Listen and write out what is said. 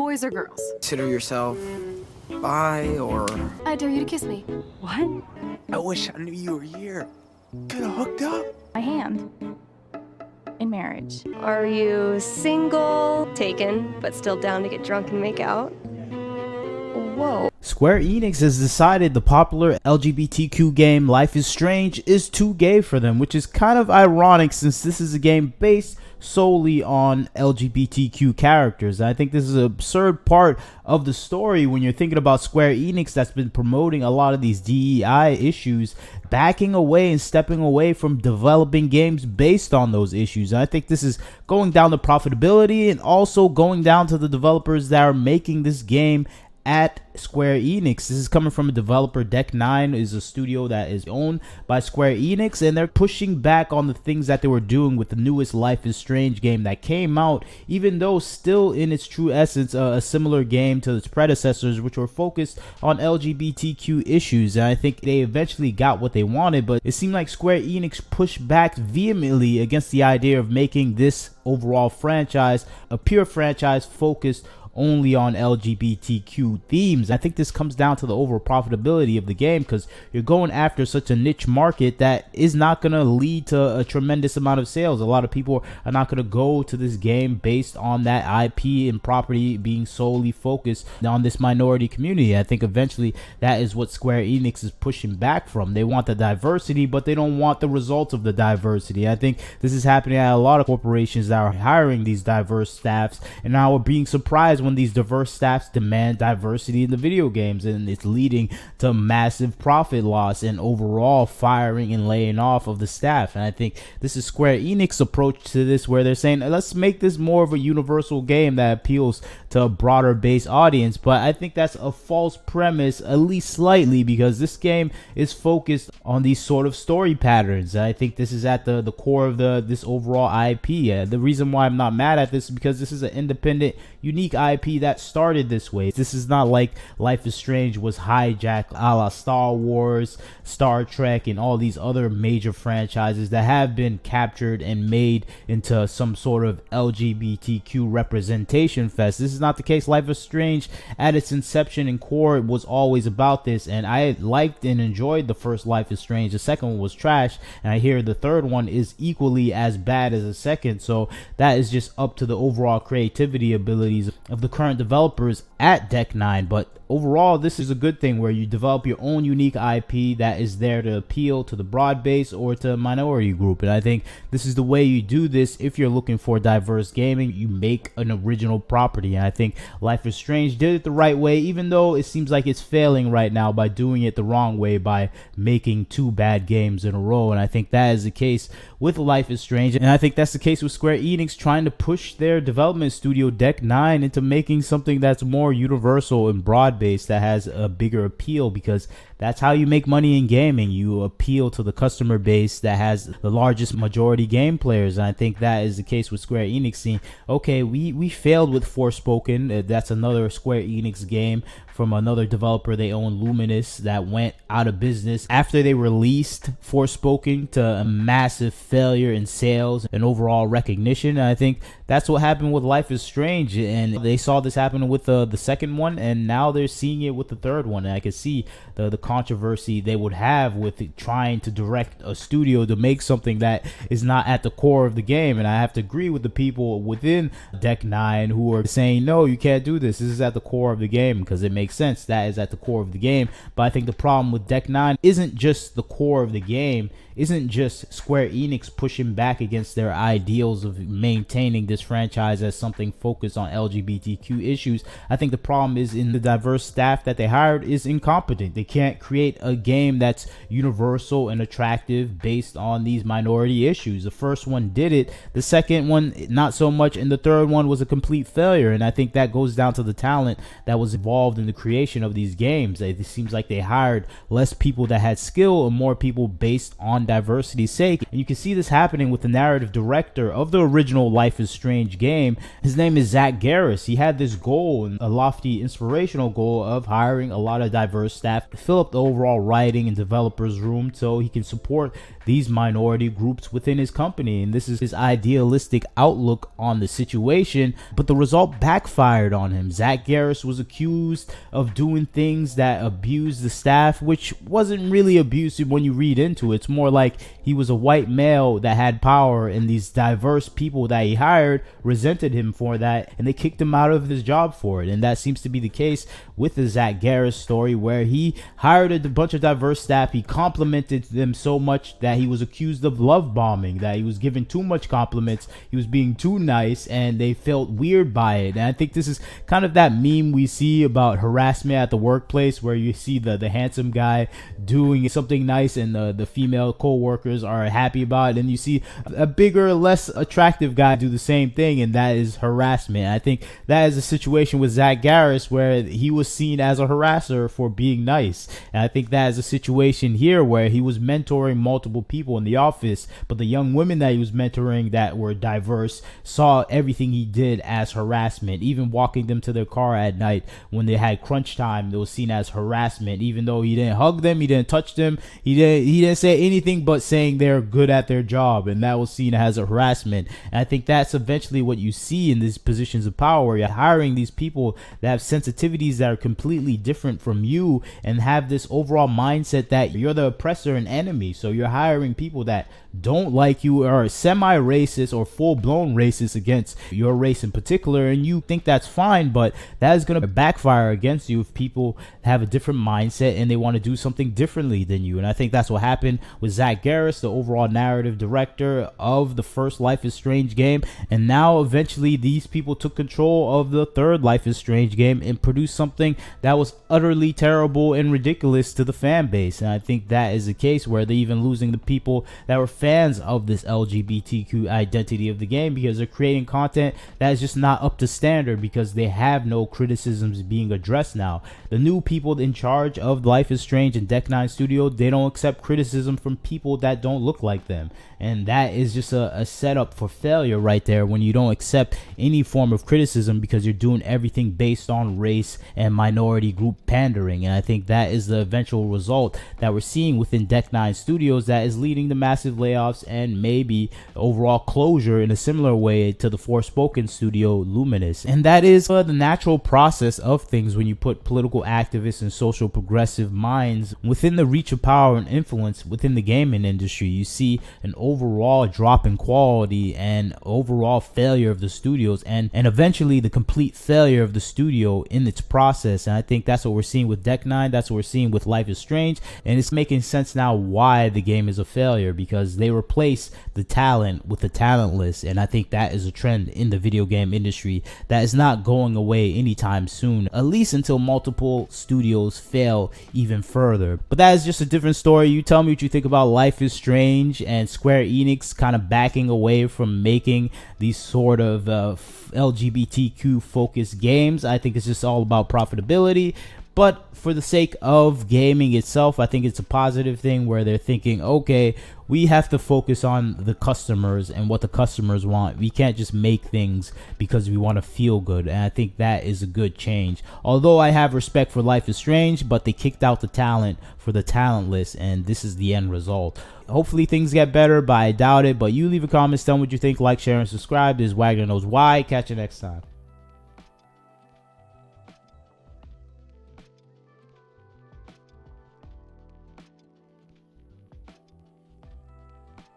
boys or girls? Consider yourself bi or... I dare you to kiss me. What? I wish I knew you were here. Could've hooked up. My hand. In marriage. Are you single, taken, but still down to get drunk and make out? Whoa. Square Enix has decided the popular LGBTQ game Life is Strange is too gay for them, which is kind of ironic since this is a game based solely on LGBTQ characters. I think this is an absurd part of the story when you're thinking about Square Enix that's been promoting a lot of these DEI issues, backing away and stepping away from developing games based on those issues. And I think this is going down to profitability and also going down to the developers that are making this game at Square Enix. This is coming from a developer. Deck 9 is a studio that is owned by Square Enix, and they're pushing back on the things that they were doing with the newest Life is Strange game that came out, even though still in its true essence a similar game to its predecessors, which were focused on LGBTQ issues. And I think they eventually got what they wanted, but it seemed like Square Enix pushed back vehemently against the idea of making this overall franchise a pure franchise focused only on LGBTQ themes. I think this comes down to the overall profitability of the game, because you're going after such a niche market that is not going to lead to a tremendous amount of sales. A lot of people are not going to go to this game based on that IP and property being solely focused on this minority community. I think eventually that is what Square Enix is pushing back from. They want the diversity, but they don't want the results of the diversity. I think this is happening at a lot of corporations that are hiring these diverse staffs, and now we're being surprised when these diverse staffs demand diversity in the video games, and it's leading to massive profit loss and overall firing and laying off of the staff. And I think this is Square Enix's approach to this, where they're saying, let's make this more of a universal game that appeals to a broader base audience. But I think that's a false premise, at least slightly, because this game is focused on these sort of story patterns. I think this is at the core of this overall IP. The reason why I'm not mad at this is because this is an independent, unique IP that started this way. This is not like Life is Strange was hijacked a la Star Wars, Star Trek, and all these other major franchises that have been captured and made into some sort of LGBTQ representation fest. This is not the case. Life is Strange at its inception and core was always about this, and I liked and enjoyed the first Life is Strange. The second one was trash, and I hear the third one is equally as bad as the second. So that is just up to the overall creativity abilities of the current developers at Deck 9. But overall, this is a good thing where you develop your own unique IP that is there to appeal to the broad base or to a minority group. And I think this is the way you do this. If you're looking for diverse gaming, you make an original property. And I think Life is Strange did it the right way, even though it seems like it's failing right now by doing it the wrong way, by making 2 bad games in a row. And I think that is the case with Life is Strange, and I think that's the case with Square Enix trying to push their development studio Deck 9 into making something that's more universal and broad based, that has a bigger appeal, because that's how you make money in gaming. You appeal to the customer base that has the largest majority game players. And I think that is the case with Square Enix saying, okay, we failed with Forspoken. That's another Square Enix game from another developer they own, Luminous, that went out of business after they released Forspoken to a massive failure in sales and overall recognition. And I think that's what happened with Life is Strange, and they saw this happen with the second one, and now they're seeing it with the third one. And I can see the controversy they would have with trying to direct a studio to make something that is not at the core of the game. And I have to agree with the people within Deck 9 who are saying, no, you can't do this. This is at the core of the game, because it makes sense. That is at the core of the game. But I think the problem with Deck 9 isn't just the core of the game, isn't just Square Enix pushing back against their ideals of maintaining this franchise as something focused on LGBTQ issues. I think the problem is in the diverse staff that they hired is incompetent. They can't create a game that's universal and attractive based on these minority issues. The first one did it, the second one not so much, and the third one was a complete failure. And I think that goes down to the talent that was involved in the creation of these games. It seems like they hired less people that had skill and more people based on diversity's sake. And you can see this happening with the narrative director of the original Life is Strange game. His name is Zach Garris. He had this goal, a lofty inspirational goal, of hiring a lot of diverse staff to fill up the overall writing and developers room so he can support these minority groups within his company. And this is his idealistic outlook on the situation, but the result backfired on him. Zach Garris was accused of doing things that abused the staff, which wasn't really abusive when you read into it. It's more like he was a white male that had power, and these diverse people that he hired resented him for that, and they kicked him out of his job for it. And that seems to be the case with the Zach Garris story, where he hired a bunch of diverse staff. He complimented them so much that he was accused of love bombing, that he was giving too much compliments, he was being too nice, and they felt weird by it. And I think this is kind of that meme we see about harassment at the workplace, where you see the handsome guy doing something nice and the female co-workers are happy about it, and you see a bigger, less attractive guy do the same thing, and that is harassment. I think that is a situation with Zach Garris where he was seen as a harasser for being nice, and I think that is a situation here where he was mentoring multiple people in the office, but the young women that he was mentoring that were diverse saw everything he did as harassment. Even walking them to their car at night when they had crunch time, it was seen as harassment. Even though he didn't hug them, he didn't touch them, he didn't say anything but saying they're good at their job, and that was seen as a harassment. And I think that's eventually what you see in these positions of power. You're hiring these people that have sensitivities that are completely different from you and have this overall mindset that you're the oppressor and enemy. So you're hiring people that don't like you, or semi-racist or full-blown racist against your race in particular, and you think that's fine, but that is going to backfire against you if people have a different mindset and they want to do something differently than you. And I think that's what happened with Zach Garris, the overall narrative director of the first Life is Strange game, and now eventually these people took control of the third Life is Strange game and produced something that was utterly terrible and ridiculous to the fan base. And I think that is the case where they're even losing the people that were fans of this LGBTQ identity of the game, because they're creating content that is just not up to standard, because they have no criticisms being addressed now. The new people in charge of Life is Strange and Deck 9 Studio, they don't accept criticism from people that don't look like them, and that is just a setup for failure right there, when you don't accept any form of criticism because you're doing everything based on race and minority group pandering. And I think that is the eventual result that we're seeing within Deck 9 Studios, that is leading to massive layoffs and maybe overall closure in a similar way to the Forspoken studio Luminous. And that is the natural process of things when you put political activists and social progressive minds within the reach of power and influence within the gaming industry. You see an overall drop in quality and overall failure of the studios, and eventually the complete failure of the studio in its process. And I think that's what we're seeing with Deck 9, that's what we're seeing with Life is Strange, and it's making sense now why the game is a failure, because they replace the talent with the talentless. And I think that is a trend in the video game industry that is not going away anytime soon, at least until multiple studios fail even further. But that is just a different story. You tell me what you think about Life is Strange and Square Enix kind of backing away from making these sort of LGBTQ focused games. I think it's just all about profitability. But for the sake of gaming itself, I think it's a positive thing where they're thinking, okay, we have to focus on the customers and what the customers want. We can't just make things because we want to feel good. And I think that is a good change. Although I have respect for Life is Strange, but they kicked out the talent for the talentless, and this is the end result. Hopefully things get better, but I doubt it. But you leave a comment, tell me what you think, like, share, and subscribe. This is Wagner Knows Why. Catch you next time.